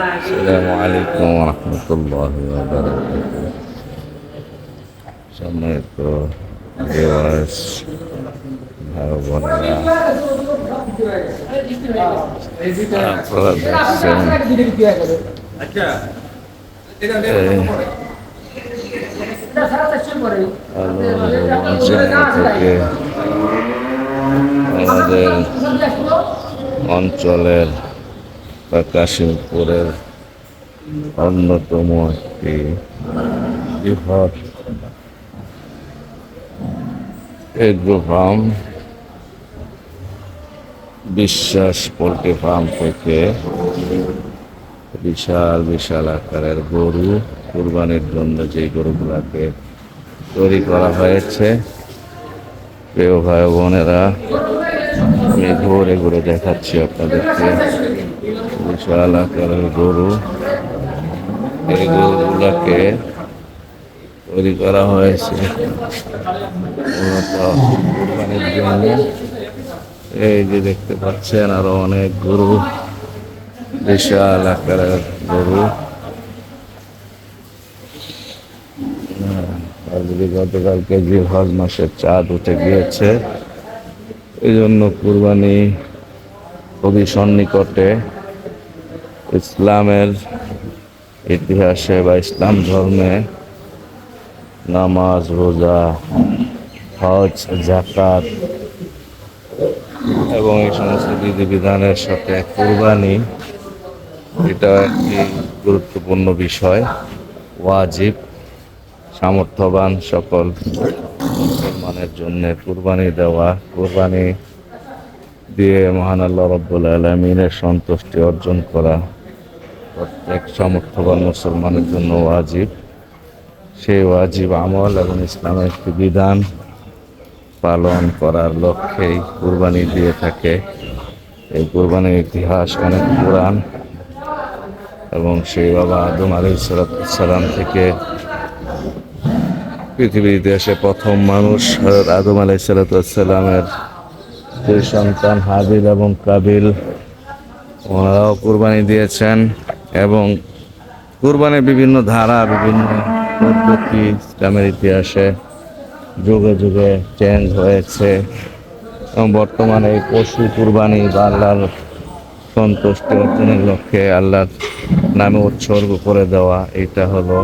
আসসালামু আলাইকুম ওয়া রাহমাতুল্লাহি ওয়া বারাকাতুহু। সম্মানিত ভিউয়ার্স, ভাই বোনেরা, আপনারা দেখছেন থেকে আমাদের অঞ্চলের বা কাশিমপুরের অন্যতম একটি বৃহৎ এগ্রো ফার্ম বিশ্বাস পোল্ট্রি ফার্ম থেকে বিশাল বিশাল আকারের গরু কুরবানির জন্য যে গরুগুলাকে তৈরি করা হয়েছে, প্রিয় ভাই বোনেরা, আমি ঘুরে ঘুরে দেখাচ্ছি আপনাদেরকে। বিশাল আকারের গরু, এই গরুগুলাকে তৈরি করা হয়েছে মূলত কুরবানির জন্য। এই যে দেখতে পাচ্ছেন আরো অনেক গরু, বিশাল আকারের গরু। গতকালকে জিলহজ মাসের চাঁদ উঠে গিয়েছে, এই জন্য কুরবানি খুবই সন্নিকটে। ইসলামের ইতিহাসে বা ইসলাম ধর্মে নামাজ, রোজা, হজ, যাকাত এবং এই সমস্ত বিধিবিধানের সাথে কুরবানি এটা একটি গুরুত্বপূর্ণ বিষয়, ওয়াজিব। সামর্থ্যবান সকল মুসলমানের জন্য কুরবানি দেওয়া, কুরবানি দিয়ে মহান আল্লাহ রাব্বুল আলামিনের সন্তুষ্টি অর্জন করা প্রত্যেক সামর্থ্যবান মুসলমানের জন্য ওয়াজিব। সেই ওয়াজিব আমল এবং ইসলামের একটি বিধান পালন করার লক্ষ্যেই কুরবানি দিয়ে থাকে। এই কুরবানির ইতিহাস অনেক পুরাণ এবং সেই বাবা আদম আলাইহিস সালাম থেকে পৃথিবীর ইতিহাসে প্রথম মানুষ আদম আলাইহিস সালামের দুই সন্তান হাবিল এবং কাবিল, ওনারাও কুরবানি দিয়েছেন। এবং কুরবানির বিভিন্ন ধারা, বিভিন্ন পদ্ধতি ইসলামের ইতিহাসে যুগে যুগে চেঞ্জ হয়েছে এবং বর্তমানে এই পশু কুরবানি বা আল্লাহর সন্তুষ্টি অর্জনের লক্ষ্যে আল্লাহর নামে উৎসর্গ করে দেওয়া, এটা হলো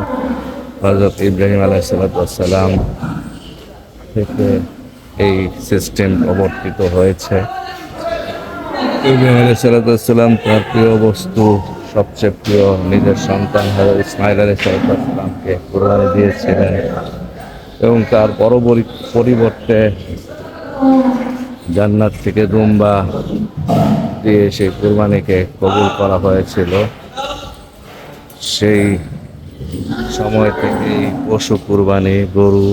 হযরত ইব্রাহিম আলাইহিস সালাম থেকে এই সিস্টেম প্রবর্তিত হয়েছে। ইব্রাহিম আলাইহিস সালাম তার প্রিয় বস্তু, সবচেয়ে প্রিয় নিজের সন্তান হযরত ইসমাঈল আলাইহিস সালামকে কুরবানি দিয়েছিলেন এবং তার পরিবর্তে জান্নাত থেকে দুম্বা দিয়ে সেই কুরবানিকে কবুল করা হয়েছিল। সেই সময় থেকেই পশু কুরবানি, গরু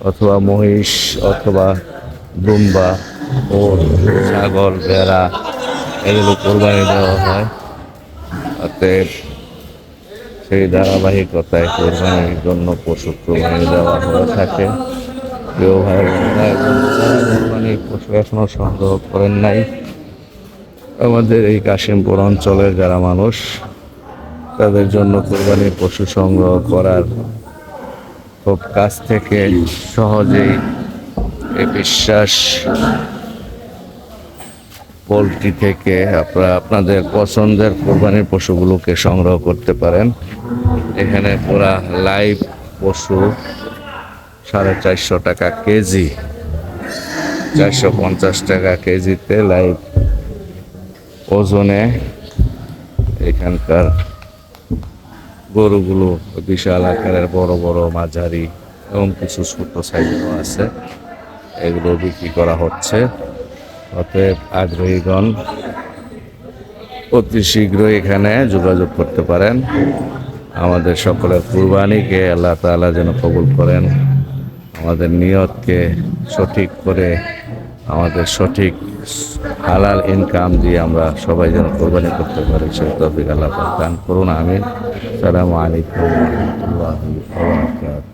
অথবা মহিষ অথবা দুম্বা ও ছাগল, ভেড়া এগুলো কুরবানি দেওয়া হয়। অতএব সেই ধারাবাহিকতায় কুরবানির জন্য পশু কুরবানি দেওয়া হয়ে থাকে। প্রিয় ভাই বোনেরা, কুরবানি পশু এখনো সংগ্রহ করেন নাই, আমাদের এই কাশিমপুর অঞ্চলের যারা মানুষ, তাদের জন্য কুরবানির পশু সংগ্রহ করার খুব কাছ থেকে সহজেই এই বিশ্বাস পোল্ট্রি থেকে আপনারা আপনাদের পছন্দের কুরবানির পশুগুলোকে সংগ্রহ করতে পারেন। এখানে পুরা লাইভ পশু 450 টাকা কেজি, 450 টাকা কেজিতে লাইভ ওজনে এখানকার গরুগুলো বিশাল আকারের, বড় বড়, মাঝারি এবং কিছু ছোট সাইজেরও আছে, এগুলো বিক্রি করা হচ্ছে। অতএব আগ্রহীগণ অতি শীঘ্রই এখানে যোগাযোগ করতে পারেন। আমাদের সকলের কুরবানিকে আল্লাহ তাআলা যেন কবুল করেন, আমাদের নিয়তকে সঠিক করে আমাদের সঠিক হালাল ইনকাম দিয়ে আমরা সবাই যেন কুরবানি করতে পারি, সেই তৌফিক আল্লাহ দান করুন। আমিন। আসসালামু আলাইকুম ওয়া রাহমাতুল্লাহি ওয়া বারাকাতুহু।